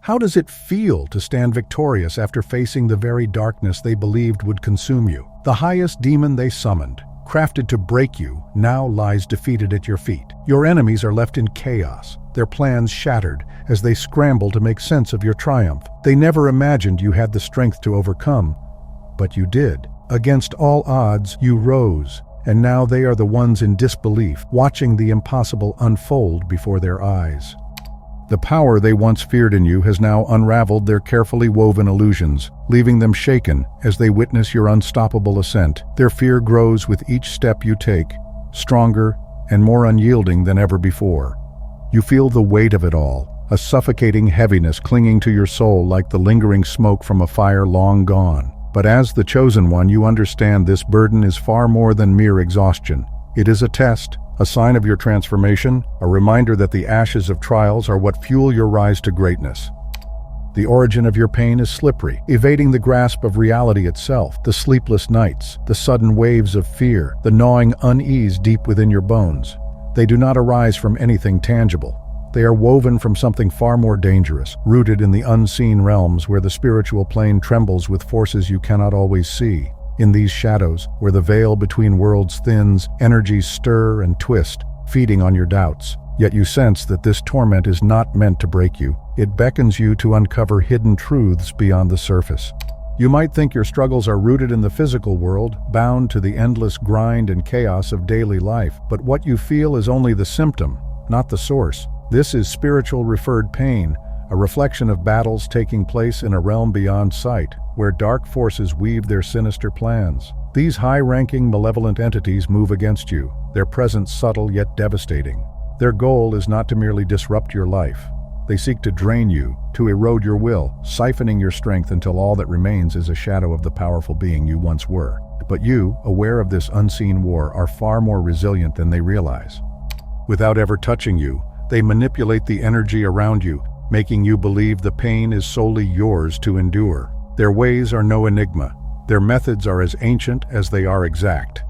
How does it feel to stand victorious after facing the very darkness they believed would consume you? The highest demon they summoned, crafted to break you, now lies defeated at your feet. Your enemies are left in chaos, their plans shattered as they scramble to make sense of your triumph. They never imagined you had the strength to overcome, but you did. Against all odds, you rose, and now they are the ones in disbelief, watching the impossible unfold before their eyes. The power they once feared in you has now unraveled their carefully woven illusions, leaving them shaken as they witness your unstoppable ascent. Their fear grows with each step you take, stronger and more unyielding than ever before. You feel the weight of it all, a suffocating heaviness clinging to your soul like the lingering smoke from a fire long gone. But as the chosen one, you understand this burden is far more than mere exhaustion. It is a test, a sign of your transformation, a reminder that the ashes of trials are what fuel your rise to greatness. The origin of your pain is slippery, evading the grasp of reality itself, the sleepless nights, the sudden waves of fear, the gnawing unease deep within your bones. They do not arise from anything tangible. They are woven from something far more dangerous, rooted in the unseen realms where the spiritual plane trembles with forces you cannot always see. In these shadows, where the veil between worlds thins, energies stir and twist, feeding on your doubts. Yet you sense that this torment is not meant to break you. It beckons you to uncover hidden truths beyond the surface. You might think your struggles are rooted in the physical world, bound to the endless grind and chaos of daily life, but what you feel is only the symptom, not the source. This is spiritual referred pain, a reflection of battles taking place in a realm beyond sight, where dark forces weave their sinister plans. These high-ranking malevolent entities move against you, their presence subtle yet devastating. Their goal is not to merely disrupt your life. They seek to drain you, to erode your will, siphoning your strength until all that remains is a shadow of the powerful being you once were. But you, aware of this unseen war, are far more resilient than they realize. Without ever touching you, they manipulate the energy around you, making you believe the pain is solely yours to endure. Their ways are no enigma. Their methods are as ancient as they are exact.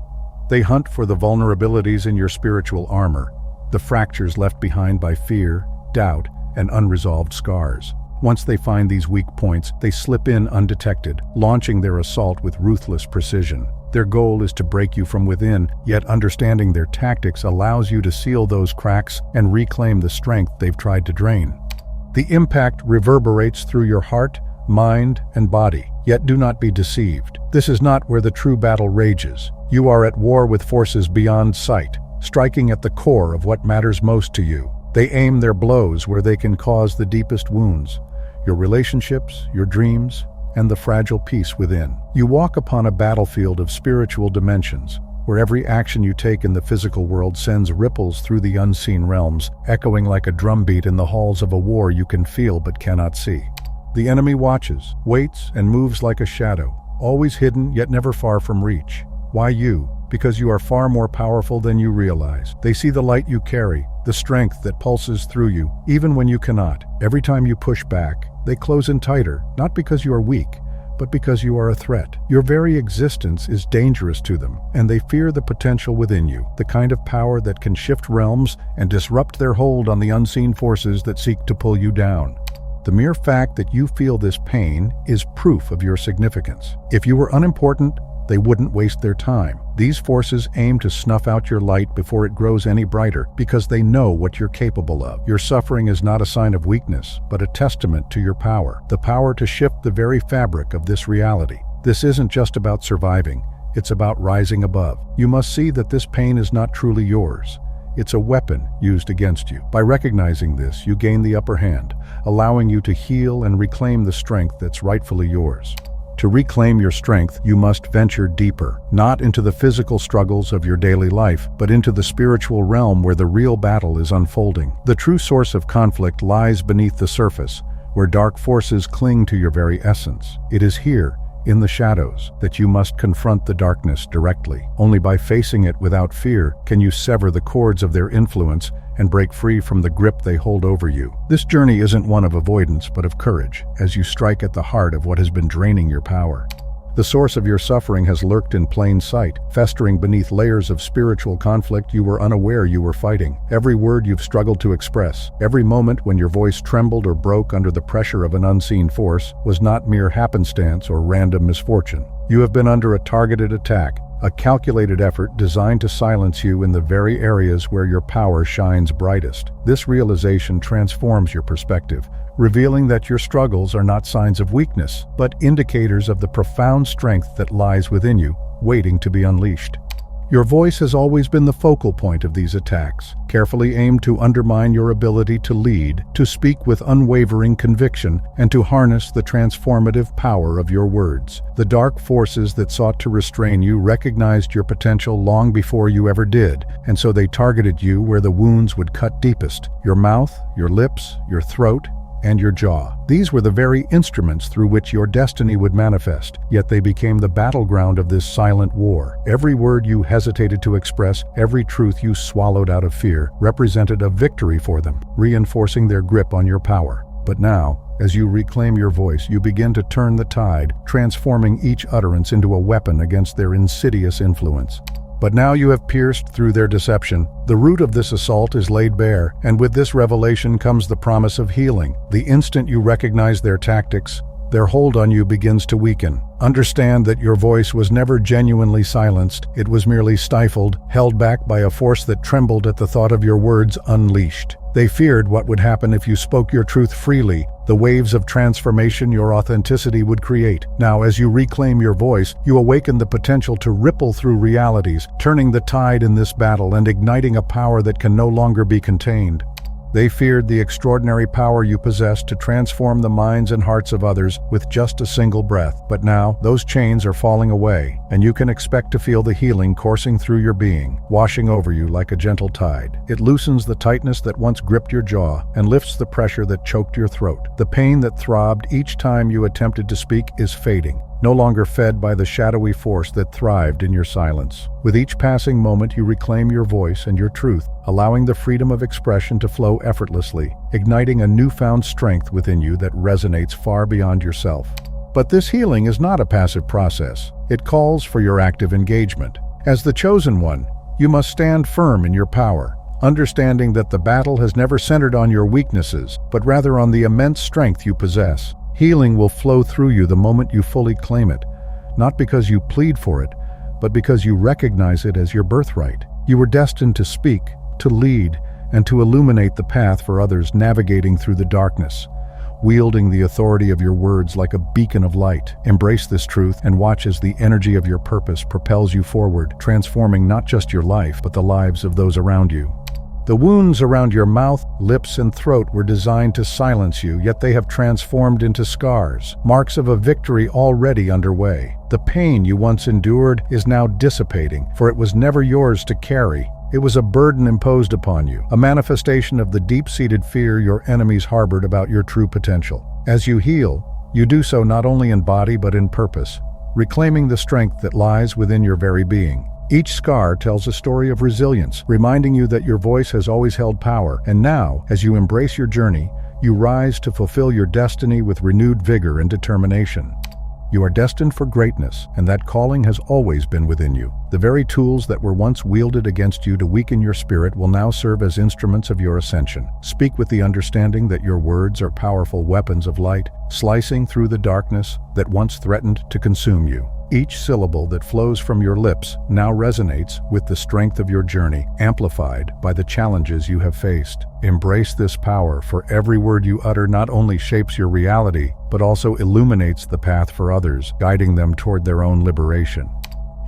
They hunt for the vulnerabilities in your spiritual armor, the fractures left behind by fear, doubt, and unresolved scars. Once they find these weak points, they slip in undetected, launching their assault with ruthless precision. Their goal is to break you from within, yet understanding their tactics allows you to seal those cracks and reclaim the strength they've tried to drain. The impact reverberates through your heart, mind, and body. Yet do not be deceived. This is not where the true battle rages. You are at war with forces beyond sight, striking at the core of what matters most to you. They aim their blows where they can cause the deepest wounds, your relationships, your dreams, and the fragile peace within. You walk upon a battlefield of spiritual dimensions, where every action you take in the physical world sends ripples through the unseen realms, echoing like a drumbeat in the halls of a war you can feel but cannot see. The enemy watches, waits, and moves like a shadow, always hidden yet never far from reach. Why you? Because you are far more powerful than you realize. They see the light you carry, the strength that pulses through you, even when you cannot. Every time you push back, they close in tighter, not because you are weak, but because you are a threat. Your very existence is dangerous to them, and they fear the potential within you, the kind of power that can shift realms and disrupt their hold on the unseen forces that seek to pull you down. The mere fact that you feel this pain is proof of your significance. If you were unimportant, they wouldn't waste their time. These forces aim to snuff out your light before it grows any brighter, because they know what you're capable of. Your suffering is not a sign of weakness, but a testament to your power, the power to shift the very fabric of this reality. This isn't just about surviving, it's about rising above. You must see that this pain is not truly yours. It's a weapon used against you. By recognizing this, you gain the upper hand, allowing you to heal and reclaim the strength that's rightfully yours. To reclaim your strength, you must venture deeper, not into the physical struggles of your daily life, but into the spiritual realm where the real battle is unfolding. The true source of conflict lies beneath the surface, where dark forces cling to your very essence. It is here, in the shadows, that you must confront the darkness directly. Only by facing it without fear can you sever the cords of their influence and break free from the grip they hold over you. This journey isn't one of avoidance, but of courage, as you strike at the heart of what has been draining your power. The source of your suffering has lurked in plain sight, festering beneath layers of spiritual conflict you were unaware you were fighting. Every word you've struggled to express, every moment when your voice trembled or broke under the pressure of an unseen force, was not mere happenstance or random misfortune. You have been under a targeted attack, a calculated effort designed to silence you in the very areas where your power shines brightest. This realization transforms your perspective, revealing that your struggles are not signs of weakness, but indicators of the profound strength that lies within you, waiting to be unleashed. Your voice has always been the focal point of these attacks, carefully aimed to undermine your ability to lead, to speak with unwavering conviction, and to harness the transformative power of your words. The dark forces that sought to restrain you recognized your potential long before you ever did, and so they targeted you where the wounds would cut deepest: your mouth, your lips, your throat, and your jaw. These were the very instruments through which your destiny would manifest, yet they became the battleground of this silent war. Every word you hesitated to express, every truth you swallowed out of fear, represented a victory for them, reinforcing their grip on your power. But now, as you reclaim your voice, you begin to turn the tide, transforming each utterance into a weapon against their insidious influence. But now you have pierced through their deception. The root of this assault is laid bare, and with this revelation comes the promise of healing. The instant you recognize their tactics, their hold on you begins to weaken. Understand that your voice was never genuinely silenced. It was merely stifled, held back by a force that trembled at the thought of your words unleashed. They feared what would happen if you spoke your truth freely, the waves of transformation your authenticity would create. Now, as you reclaim your voice, you awaken the potential to ripple through realities, turning the tide in this battle and igniting a power that can no longer be contained. They feared the extraordinary power you possessed to transform the minds and hearts of others with just a single breath. But now, those chains are falling away, and you can expect to feel the healing coursing through your being, washing over you like a gentle tide. It loosens the tightness that once gripped your jaw and lifts the pressure that choked your throat. The pain that throbbed each time you attempted to speak is fading, no longer fed by the shadowy force that thrived in your silence. With each passing moment, you reclaim your voice and your truth, allowing the freedom of expression to flow effortlessly, igniting a newfound strength within you that resonates far beyond yourself. But this healing is not a passive process. It calls for your active engagement. As the chosen one, you must stand firm in your power, understanding that the battle has never centered on your weaknesses, but rather on the immense strength you possess. Healing will flow through you the moment you fully claim it, not because you plead for it, but because you recognize it as your birthright. You were destined to speak, to lead, and to illuminate the path for others navigating through the darkness, wielding the authority of your words like a beacon of light. Embrace this truth and watch as the energy of your purpose propels you forward, transforming not just your life, but the lives of those around you. The wounds around your mouth, lips, and throat were designed to silence you, yet they have transformed into scars, marks of a victory already underway. The pain you once endured is now dissipating, for it was never yours to carry. It was a burden imposed upon you, a manifestation of the deep-seated fear your enemies harbored about your true potential. As you heal, you do so not only in body but in purpose, reclaiming the strength that lies within your very being. Each scar tells a story of resilience, reminding you that your voice has always held power, and now, as you embrace your journey, you rise to fulfill your destiny with renewed vigor and determination. You are destined for greatness, and that calling has always been within you. The very tools that were once wielded against you to weaken your spirit will now serve as instruments of your ascension. Speak with the understanding that your words are powerful weapons of light, slicing through the darkness that once threatened to consume you. Each syllable that flows from your lips now resonates with the strength of your journey, amplified by the challenges you have faced. Embrace this power, for every word you utter not only shapes your reality, but also illuminates the path for others, guiding them toward their own liberation.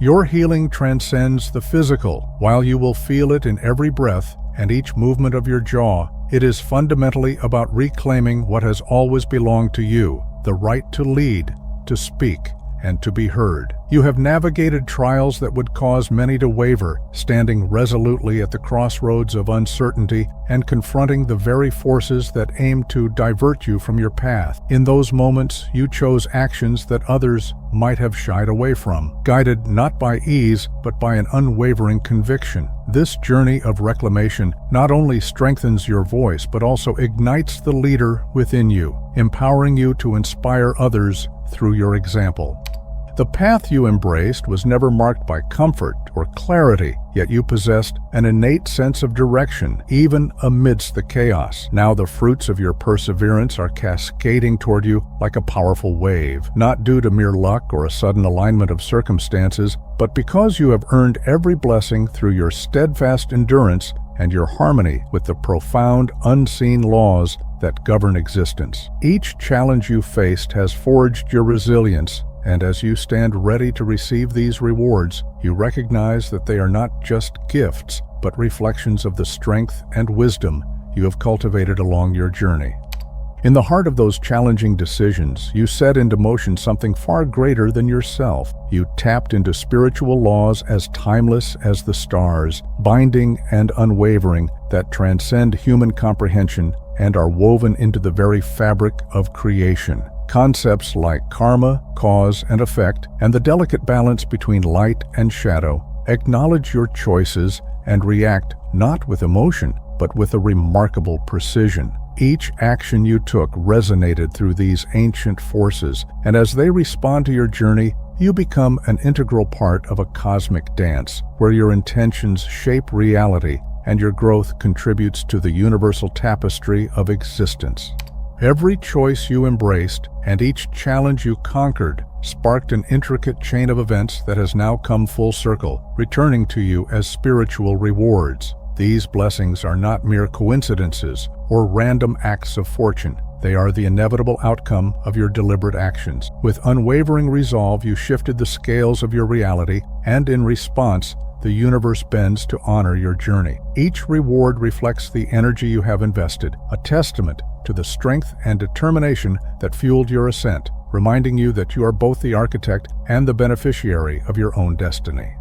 Your healing transcends the physical. While you will feel it in every breath and each movement of your jaw, it is fundamentally about reclaiming what has always belonged to you: the right to lead, to speak, and to be heard. You have navigated trials that would cause many to waver, standing resolutely at the crossroads of uncertainty and confronting the very forces that aim to divert you from your path. In those moments, you chose actions that others might have shied away from, guided not by ease, but by an unwavering conviction. This journey of reclamation not only strengthens your voice, but also ignites the leader within you, empowering you to inspire others through your example. The path you embraced was never marked by comfort or clarity, yet you possessed an innate sense of direction, even amidst the chaos. Now the fruits of your perseverance are cascading toward you like a powerful wave, not due to mere luck or a sudden alignment of circumstances, but because you have earned every blessing through your steadfast endurance and your harmony with the profound, unseen laws that govern existence. Each challenge you faced has forged your resilience, and as you stand ready to receive these rewards, you recognize that they are not just gifts, but reflections of the strength and wisdom you have cultivated along your journey. In the heart of those challenging decisions, you set into motion something far greater than yourself. You tapped into spiritual laws as timeless as the stars, binding and unwavering, that transcend human comprehension and are woven into the very fabric of creation. Concepts like karma, cause and effect, and the delicate balance between light and shadow acknowledge your choices and react not with emotion, but with a remarkable precision. Each action you took resonated through these ancient forces, and as they respond to your journey, you become an integral part of a cosmic dance, where your intentions shape reality and your growth contributes to the universal tapestry of existence. Every choice you embraced and each challenge you conquered sparked an intricate chain of events that has now come full circle, returning to you as spiritual rewards. These blessings are not mere coincidences or random acts of fortune. They are the inevitable outcome of your deliberate actions. With unwavering resolve, you shifted the scales of your reality, and in response, the universe bends to honor your journey. Each reward reflects the energy you have invested, a testament to the strength and determination that fueled your ascent, reminding you that you are both the architect and the beneficiary of your own destiny.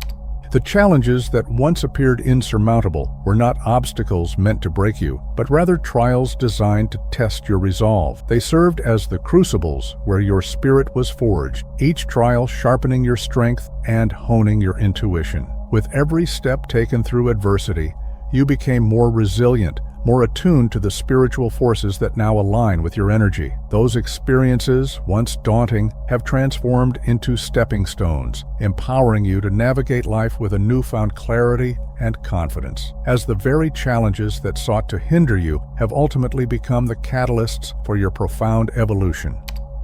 The challenges that once appeared insurmountable were not obstacles meant to break you, but rather trials designed to test your resolve. They served as the crucibles where your spirit was forged, each trial sharpening your strength and honing your intuition. With every step taken through adversity, you became more resilient, more attuned to the spiritual forces that now align with your energy. Those experiences, once daunting, have transformed into stepping stones, empowering you to navigate life with a newfound clarity and confidence, as the very challenges that sought to hinder you have ultimately become the catalysts for your profound evolution.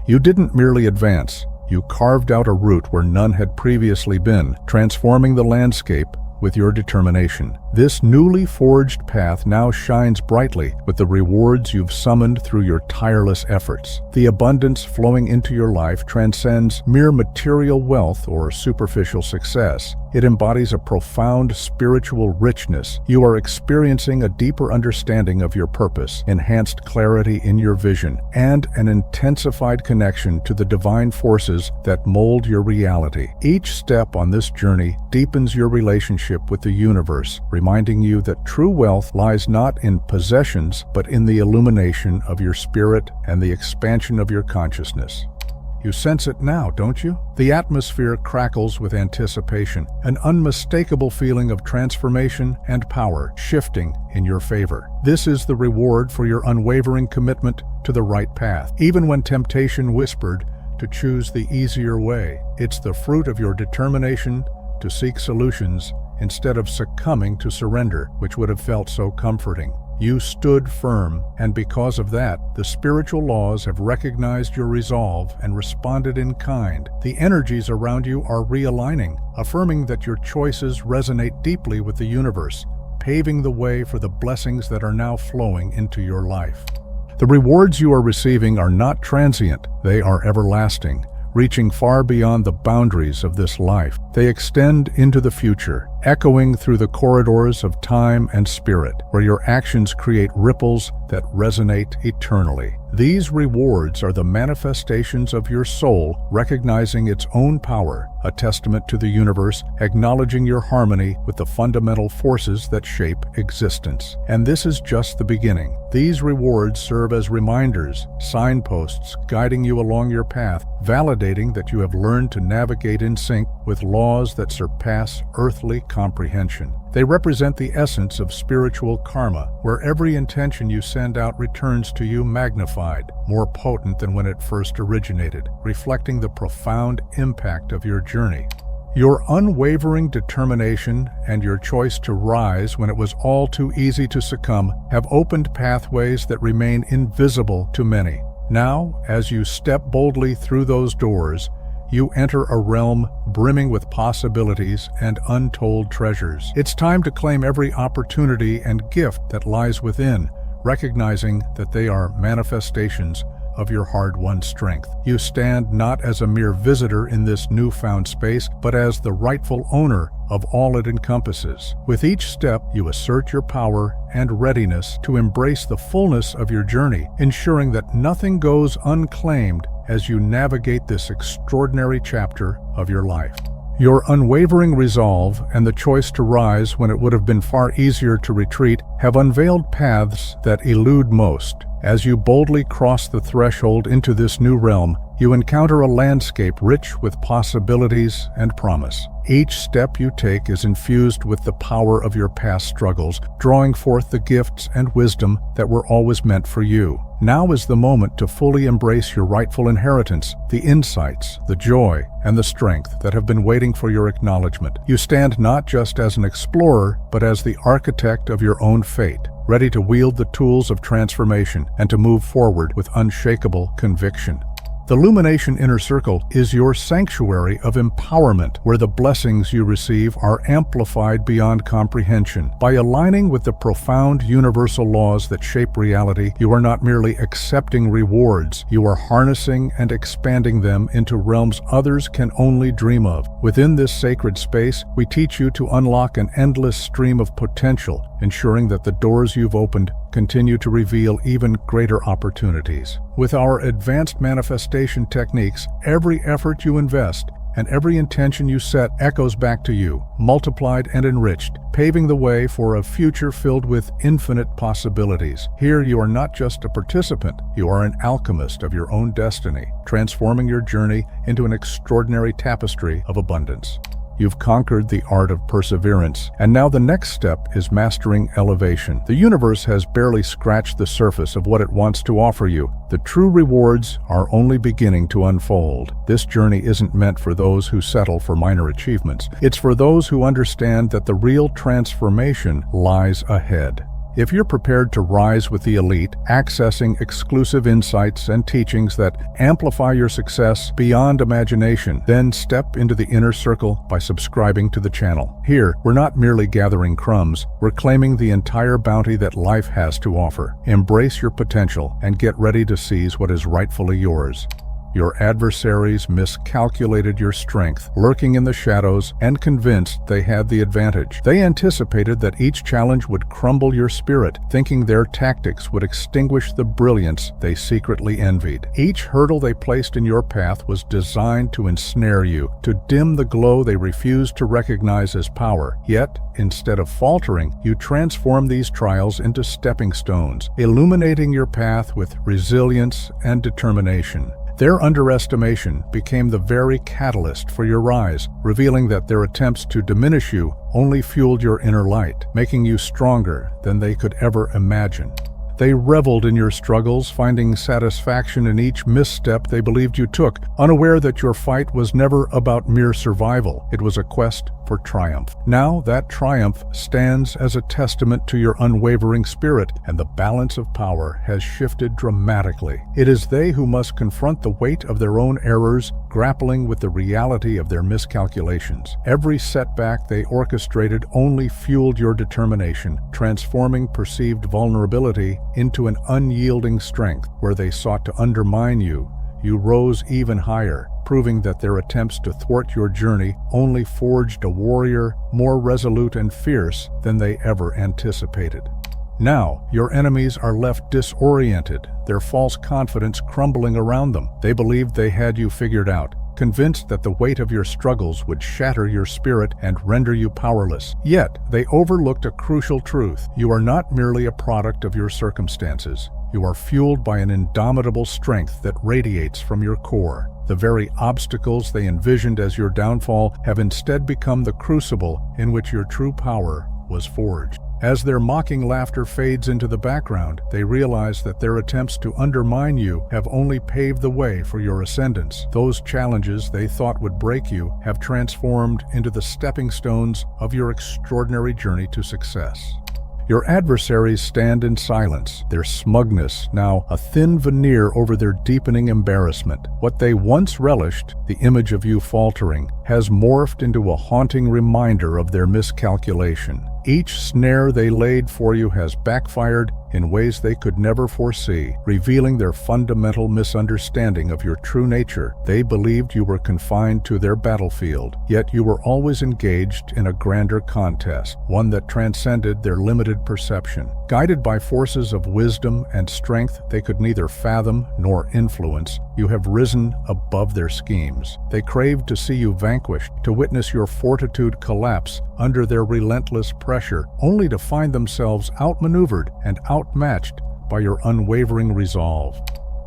You didn't merely advance, you carved out a route where none had previously been, transforming the landscape with your determination. This newly forged path now shines brightly with the rewards you've summoned through your tireless efforts. The abundance flowing into your life transcends mere material wealth or superficial success. It embodies a profound spiritual richness. You are experiencing a deeper understanding of your purpose, enhanced clarity in your vision, and an intensified connection to the divine forces that mold your reality. Each step on this journey deepens your relationship with the universe, reminding you that true wealth lies not in possessions, but in the illumination of your spirit and the expansion of your consciousness. You sense it now, don't you? The atmosphere crackles with anticipation, an unmistakable feeling of transformation and power shifting in your favor. This is the reward for your unwavering commitment to the right path. Even when temptation whispered to choose the easier way, it's the fruit of your determination to seek solutions instead of succumbing to surrender, which would have felt so comforting. You stood firm, and because of that, the spiritual laws have recognized your resolve and responded in kind. The energies around you are realigning, affirming that your choices resonate deeply with the universe, paving the way for the blessings that are now flowing into your life. The rewards you are receiving are not transient, they are everlasting, reaching far beyond the boundaries of this life. They extend into the future, echoing through the corridors of time and spirit, where your actions create ripples that resonate eternally. These rewards are the manifestations of your soul recognizing its own power, a testament to the universe, acknowledging your harmony with the fundamental forces that shape existence. And this is just the beginning. These rewards serve as reminders, signposts guiding you along your path, validating that you have learned to navigate in sync with laws that surpass earthly comprehension. They represent the essence of spiritual karma, where every intention you send out returns to you magnified, more potent than when it first originated, reflecting the profound impact of your journey. Your unwavering determination and your choice to rise when it was all too easy to succumb have opened pathways that remain invisible to many. Now, as you step boldly through those doors, you enter a realm brimming with possibilities and untold treasures. It's time to claim every opportunity and gift that lies within, recognizing that they are manifestations of your hard-won strength. You stand not as a mere visitor in this newfound space, but as the rightful owner of all it encompasses. With each step, you assert your power and readiness to embrace the fullness of your journey, ensuring that nothing goes unclaimed as you navigate this extraordinary chapter of your life. Your unwavering resolve and the choice to rise when it would have been far easier to retreat have unveiled paths that elude most. As you boldly cross the threshold into this new realm, you encounter a landscape rich with possibilities and promise. Each step you take is infused with the power of your past struggles, drawing forth the gifts and wisdom that were always meant for you. Now is the moment to fully embrace your rightful inheritance, the insights, the joy, and the strength that have been waiting for your acknowledgement. You stand not just as an explorer, but as the architect of your own fate, ready to wield the tools of transformation and to move forward with unshakable conviction. The Illumination Inner Circle is your sanctuary of empowerment, where the blessings you receive are amplified beyond comprehension. By aligning with the profound universal laws that shape reality, you are not merely accepting rewards, you are harnessing and expanding them into realms others can only dream of. Within this sacred space, we teach you to unlock an endless stream of potential, ensuring that the doors you've opened continue to reveal even greater opportunities. With our advanced manifestation techniques, every effort you invest and every intention you set echoes back to you, multiplied and enriched, paving the way for a future filled with infinite possibilities. Here you are not just a participant, you are an alchemist of your own destiny, transforming your journey into an extraordinary tapestry of abundance. You've conquered the art of perseverance, and now the next step is mastering elevation. The universe has barely scratched the surface of what it wants to offer you. The true rewards are only beginning to unfold. This journey isn't meant for those who settle for minor achievements. It's for those who understand that the real transformation lies ahead. If you're prepared to rise with the elite, accessing exclusive insights and teachings that amplify your success beyond imagination, then step into the inner circle by subscribing to the channel. Here, we're not merely gathering crumbs, we're claiming the entire bounty that life has to offer. Embrace your potential and get ready to seize what is rightfully yours. Your adversaries miscalculated your strength, lurking in the shadows and convinced they had the advantage. They anticipated that each challenge would crumble your spirit, thinking their tactics would extinguish the brilliance they secretly envied. Each hurdle they placed in your path was designed to ensnare you, to dim the glow they refused to recognize as power. Yet, instead of faltering, you transformed these trials into stepping stones, illuminating your path with resilience and determination. Their underestimation became the very catalyst for your rise, revealing that their attempts to diminish you only fueled your inner light, making you stronger than they could ever imagine. They reveled in your struggles, finding satisfaction in each misstep they believed you took, unaware that your fight was never about mere survival. It was a quest for triumph. Now that triumph stands as a testament to your unwavering spirit, and the balance of power has shifted dramatically. It is they who must confront the weight of their own errors, grappling with the reality of their miscalculations. Every setback they orchestrated only fueled your determination, transforming perceived vulnerability into an unyielding strength. Where they sought to undermine you, you rose even higher, proving that their attempts to thwart your journey only forged a warrior more resolute and fierce than they ever anticipated. Now, your enemies are left disoriented, their false confidence crumbling around them. They believed they had you figured out, convinced that the weight of your struggles would shatter your spirit and render you powerless. Yet, they overlooked a crucial truth. You are not merely a product of your circumstances. You are fueled by an indomitable strength that radiates from your core. The very obstacles they envisioned as your downfall have instead become the crucible in which your true power was forged. As their mocking laughter fades into the background, they realize that their attempts to undermine you have only paved the way for your ascendance. Those challenges they thought would break you have transformed into the stepping stones of your extraordinary journey to success. Your adversaries stand in silence, their smugness now a thin veneer over their deepening embarrassment. What they once relished, the image of you faltering, has morphed into a haunting reminder of their miscalculation. Each snare they laid for you has backfired in ways they could never foresee, revealing their fundamental misunderstanding of your true nature. They believed you were confined to their battlefield, yet you were always engaged in a grander contest, one that transcended their limited perception. Guided by forces of wisdom and strength they could neither fathom nor influence, you have risen above their schemes. They craved to see you vanquished, to witness your fortitude collapse under their relentless pressure, only to find themselves outmaneuvered and outmatched by your unwavering resolve.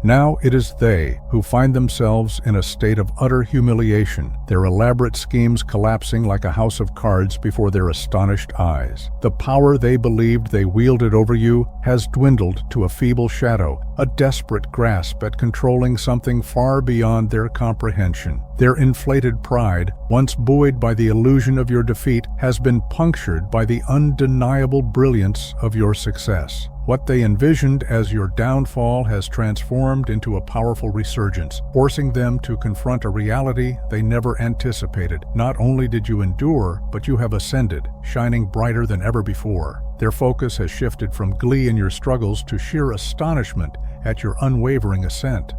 Now it is they who find themselves in a state of utter humiliation, their elaborate schemes collapsing like a house of cards before their astonished eyes. The power they believed they wielded over you has dwindled to a feeble shadow, a desperate grasp at controlling something far beyond their comprehension. Their inflated pride, once buoyed by the illusion of your defeat, has been punctured by the undeniable brilliance of your success. What they envisioned as your downfall has transformed into a powerful resurgence, forcing them to confront a reality they never anticipated. Not only did you endure, but you have ascended, shining brighter than ever before. Their focus has shifted from glee in your struggles to sheer astonishment at your unwavering ascent.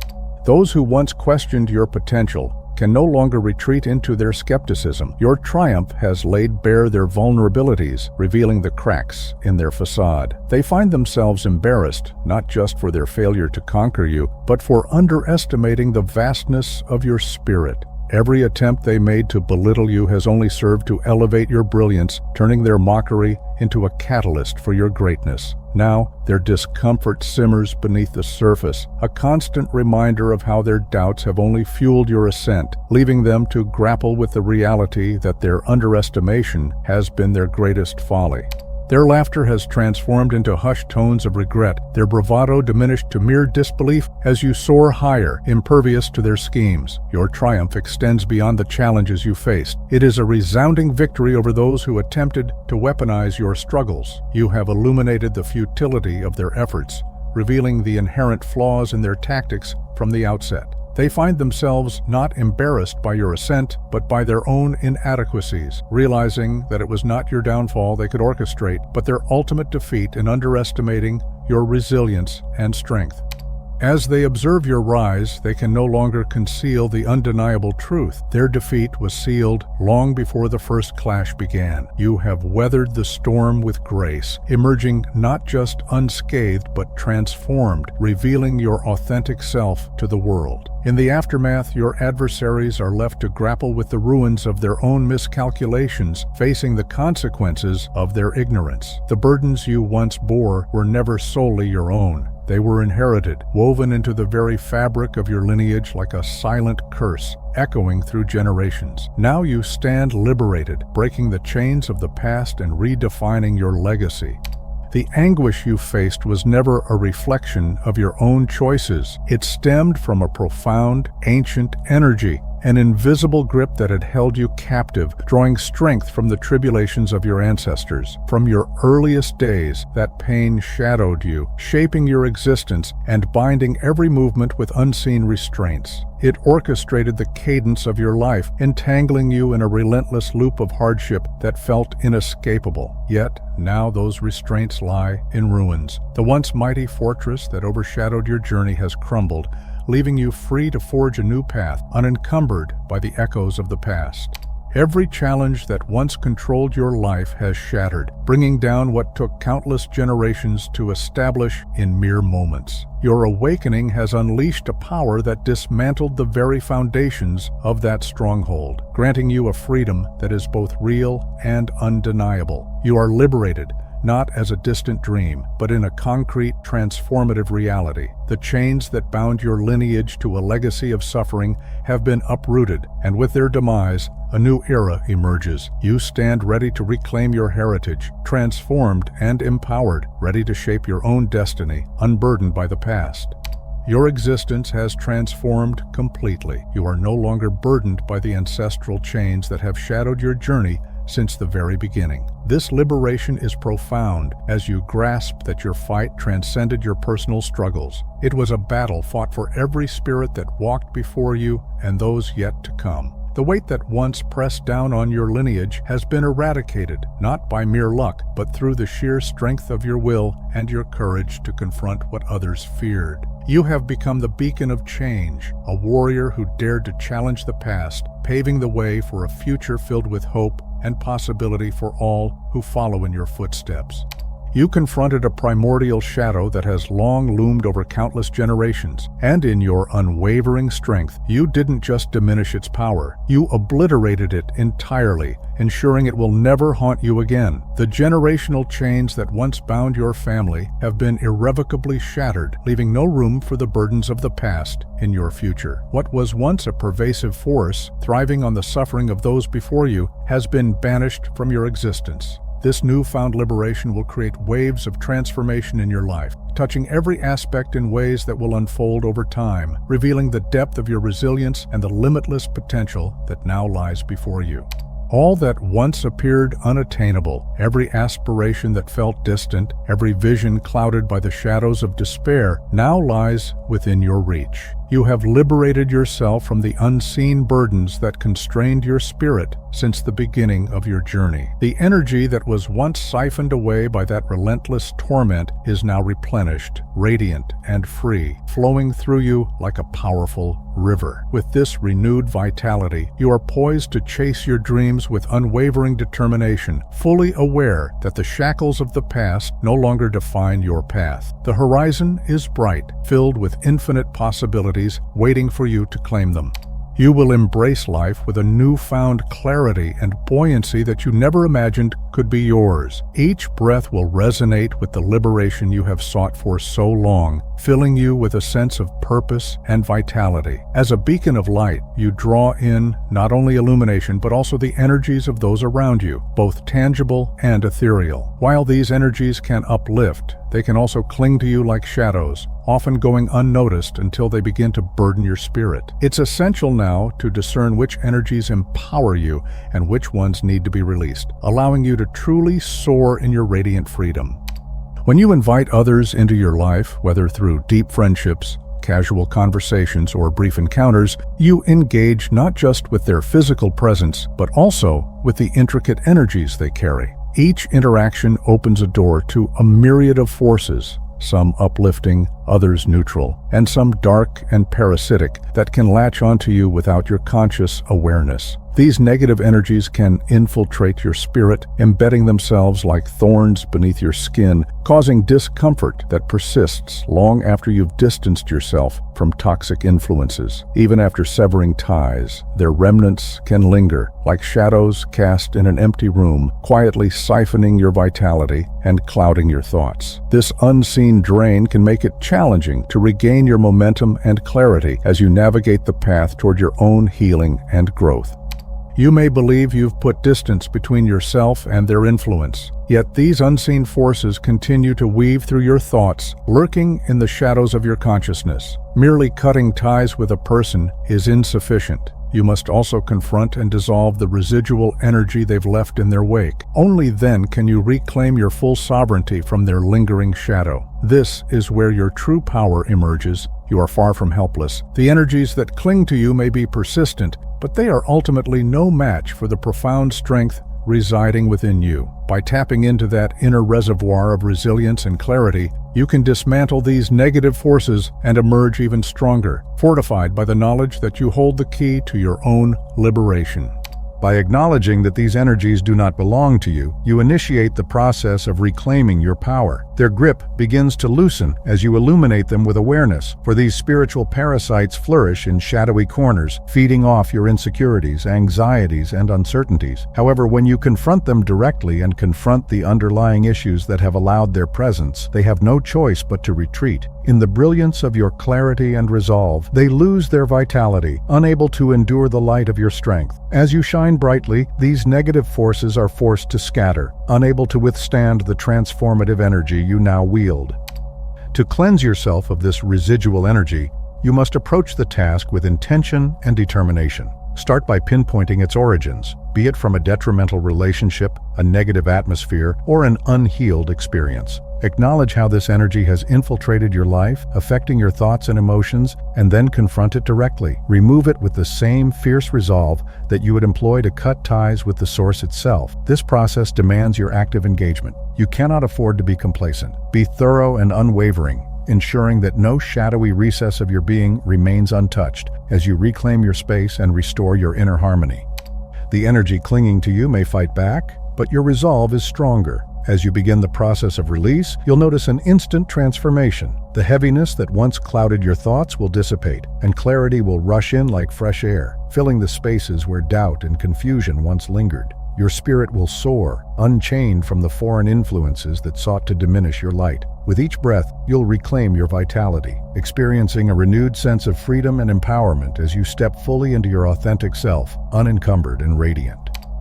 Those who once questioned your potential can no longer retreat into their skepticism. Your triumph has laid bare their vulnerabilities, revealing the cracks in their facade. They find themselves embarrassed, not just for their failure to conquer you, but for underestimating the vastness of your spirit. Every attempt they made to belittle you has only served to elevate your brilliance, turning their mockery into a catalyst for your greatness. Now, their discomfort simmers beneath the surface, a constant reminder of how their doubts have only fueled your ascent, leaving them to grapple with the reality that their underestimation has been their greatest folly. Their laughter has transformed into hushed tones of regret, their bravado diminished to mere disbelief as you soar higher, impervious to their schemes. Your triumph extends beyond the challenges you faced. It is a resounding victory over those who attempted to weaponize your struggles. You have illuminated the futility of their efforts, revealing the inherent flaws in their tactics from the outset. They find themselves not embarrassed by your ascent, but by their own inadequacies, realizing that it was not your downfall they could orchestrate, but their ultimate defeat in underestimating your resilience and strength. As they observe your rise, they can no longer conceal the undeniable truth. Their defeat was sealed long before the first clash began. You have weathered the storm with grace, emerging not just unscathed but transformed, revealing your authentic self to the world. In the aftermath, your adversaries are left to grapple with the ruins of their own miscalculations, facing the consequences of their ignorance. The burdens you once bore were never solely your own. They were inherited, woven into the very fabric of your lineage like a silent curse, echoing through generations. Now you stand liberated, breaking the chains of the past and redefining your legacy. The anguish you faced was never a reflection of your own choices. It stemmed from a profound, ancient energy, an invisible grip that had held you captive, drawing strength from the tribulations of your ancestors. From your earliest days, that pain shadowed you, shaping your existence and binding every movement with unseen restraints. It orchestrated the cadence of your life, entangling you in a relentless loop of hardship that felt inescapable. Yet, now those restraints lie in ruins. The once mighty fortress that overshadowed your journey has crumbled, leaving you free to forge a new path, unencumbered by the echoes of the past. Every challenge that once controlled your life has shattered, bringing down what took countless generations to establish in mere moments. Your awakening has unleashed a power that dismantled the very foundations of that stronghold, granting you a freedom that is both real and undeniable. You are liberated, not as a distant dream, but in a concrete, transformative reality. The chains that bound your lineage to a legacy of suffering have been uprooted, and with their demise, a new era emerges. You stand ready to reclaim your heritage, transformed and empowered, ready to shape your own destiny, unburdened by the past. Your existence has transformed completely. You are no longer burdened by the ancestral chains that have shadowed your journey since the very beginning. This liberation is profound as you grasp that your fight transcended your personal struggles. It was a battle fought for every spirit that walked before you and those yet to come. The weight that once pressed down on your lineage has been eradicated, not by mere luck, but through the sheer strength of your will and your courage to confront what others feared. You have become the beacon of change, a warrior who dared to challenge the past, paving the way for a future filled with hope and possibility for all who follow in your footsteps. You confronted a primordial shadow that has long loomed over countless generations, and in your unwavering strength, you didn't just diminish its power, you obliterated it entirely, ensuring it will never haunt you again. The generational chains that once bound your family have been irrevocably shattered, leaving no room for the burdens of the past in your future. What was once a pervasive force, thriving on the suffering of those before you, has been banished from your existence. This newfound liberation will create waves of transformation in your life, touching every aspect in ways that will unfold over time, revealing the depth of your resilience and the limitless potential that now lies before you. All that once appeared unattainable, every aspiration that felt distant, every vision clouded by the shadows of despair, now lies within your reach. You have liberated yourself from the unseen burdens that constrained your spirit since the beginning of your journey. The energy that was once siphoned away by that relentless torment is now replenished, radiant and free, flowing through you like a powerful river. With this renewed vitality, you are poised to chase your dreams with unwavering determination, fully aware that the shackles of the past no longer define your path. The horizon is bright, filled with infinite possibilities waiting for you to claim them. You will embrace life with a newfound clarity and buoyancy that you never imagined could be yours. Each breath will resonate with the liberation you have sought for so long, filling you with a sense of purpose and vitality. As a beacon of light, you draw in not only illumination but also the energies of those around you, both tangible and ethereal. While these energies can uplift, they can also cling to you like shadows, often going unnoticed until they begin to burden your spirit. It's essential now to discern which energies empower you and which ones need to be released, allowing you to truly soar in your radiant freedom. When you invite others into your life, whether through deep friendships, casual conversations, or brief encounters, you engage not just with their physical presence, but also with the intricate energies they carry. Each interaction opens a door to a myriad of forces, some uplifting, others neutral, and some dark and parasitic that can latch onto you without your conscious awareness. These negative energies can infiltrate your spirit, embedding themselves like thorns beneath your skin, causing discomfort that persists long after you've distanced yourself from toxic influences. Even after severing ties, their remnants can linger, like shadows cast in an empty room, quietly siphoning your vitality and clouding your thoughts. This unseen drain can make it challenging to regain your momentum and clarity as you navigate the path toward your own healing and growth. You may believe you've put distance between yourself and their influence, yet these unseen forces continue to weave through your thoughts, lurking in the shadows of your consciousness. Merely cutting ties with a person is insufficient. You must also confront and dissolve the residual energy they've left in their wake. Only then can you reclaim your full sovereignty from their lingering shadow. This is where your true power emerges. You are far from helpless. The energies that cling to you may be persistent, but they are ultimately no match for the profound strength residing within you. By tapping into that inner reservoir of resilience and clarity, you can dismantle these negative forces and emerge even stronger, fortified by the knowledge that you hold the key to your own liberation. By acknowledging that these energies do not belong to you, you initiate the process of reclaiming your power. Their grip begins to loosen as you illuminate them with awareness, for these spiritual parasites flourish in shadowy corners, feeding off your insecurities, anxieties, and uncertainties. However, when you confront them directly and confront the underlying issues that have allowed their presence, they have no choice but to retreat. In the brilliance of your clarity and resolve, they lose their vitality, unable to endure the light of your strength. As you shine brightly, these negative forces are forced to scatter, unable to withstand the transformative energy you now wield. To cleanse yourself of this residual energy, you must approach the task with intention and determination. Start by pinpointing its origins, be it from a detrimental relationship, a negative atmosphere, or an unhealed experience. Acknowledge how this energy has infiltrated your life, affecting your thoughts and emotions, and then confront it directly. Remove it with the same fierce resolve that you would employ to cut ties with the source itself. This process demands your active engagement. You cannot afford to be complacent. Be thorough and unwavering, ensuring that no shadowy recess of your being remains untouched as you reclaim your space and restore your inner harmony. The energy clinging to you may fight back, but your resolve is stronger. As you begin the process of release, you'll notice an instant transformation. The heaviness that once clouded your thoughts will dissipate, and clarity will rush in like fresh air, filling the spaces where doubt and confusion once lingered. Your spirit will soar, unchained from the foreign influences that sought to diminish your light. With each breath, you'll reclaim your vitality, experiencing a renewed sense of freedom and empowerment as you step fully into your authentic self, unencumbered and radiant.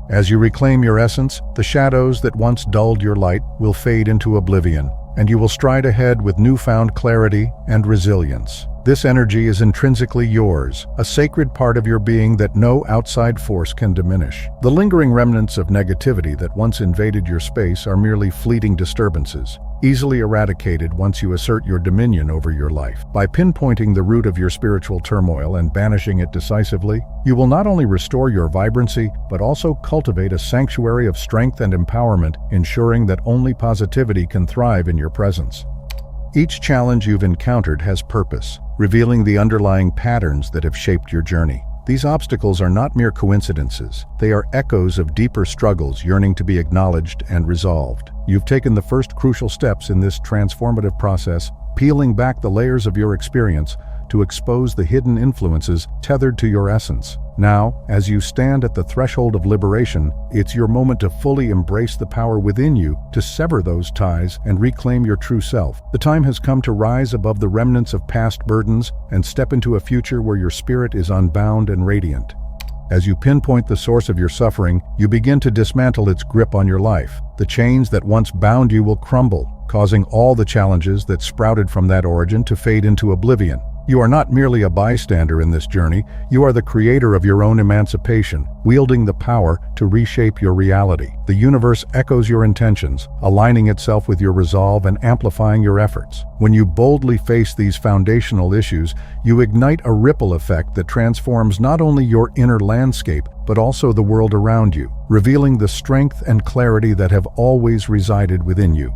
As you reclaim your essence, the shadows that once dulled your light will fade into oblivion, and you will stride ahead with newfound clarity and resilience. This energy is intrinsically yours, a sacred part of your being that no outside force can diminish. The lingering remnants of negativity that once invaded your space are merely fleeting disturbances, easily eradicated once you assert your dominion over your life. By pinpointing the root of your spiritual turmoil and banishing it decisively, you will not only restore your vibrancy, but also cultivate a sanctuary of strength and empowerment, ensuring that only positivity can thrive in your presence. Each challenge you've encountered has purpose, revealing the underlying patterns that have shaped your journey. These obstacles are not mere coincidences. They are echoes of deeper struggles yearning to be acknowledged and resolved. You've taken the first crucial steps in this transformative process, peeling back the layers of your experience to expose the hidden influences tethered to your essence. Now, as you stand at the threshold of liberation, it's your moment to fully embrace the power within you, to sever those ties and reclaim your true self. The time has come to rise above the remnants of past burdens and step into a future where your spirit is unbound and radiant. As you pinpoint the source of your suffering, you begin to dismantle its grip on your life. The chains that once bound you will crumble, causing all the challenges that sprouted from that origin to fade into oblivion. You are not merely a bystander in this journey, you are the creator of your own emancipation, wielding the power to reshape your reality. The universe echoes your intentions, aligning itself with your resolve and amplifying your efforts. When you boldly face these foundational issues, you ignite a ripple effect that transforms not only your inner landscape, but also the world around you, revealing the strength and clarity that have always resided within you.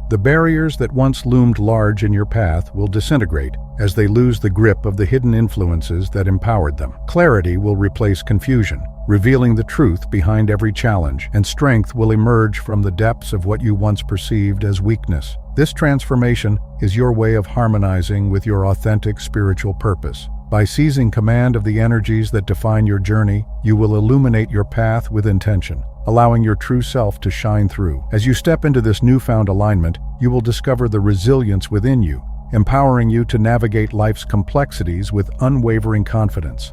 The barriers that once loomed large in your path will disintegrate as they lose the grip of the hidden influences that empowered them. Clarity will replace confusion, revealing the truth behind every challenge, and strength will emerge from the depths of what you once perceived as weakness. This transformation is your way of harmonizing with your authentic spiritual purpose. By seizing command of the energies that define your journey, you will illuminate your path with intention, allowing your true self to shine through. As you step into this newfound alignment, you will discover the resilience within you, empowering you to navigate life's complexities with unwavering confidence.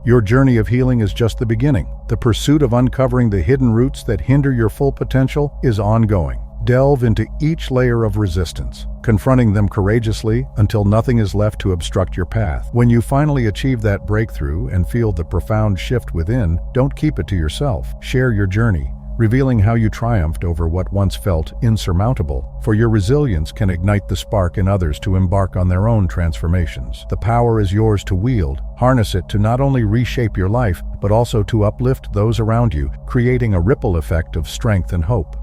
Your journey of healing is just the beginning. The pursuit of uncovering the hidden roots that hinder your full potential is ongoing. Delve into each layer of resistance, confronting them courageously until nothing is left to obstruct your path. When you finally achieve that breakthrough and feel the profound shift within, don't keep it to yourself. Share your journey, revealing how you triumphed over what once felt insurmountable, for your resilience can ignite the spark in others to embark on their own transformations. The power is yours to wield. Harness it to not only reshape your life, but also to uplift those around you, creating a ripple effect of strength and hope.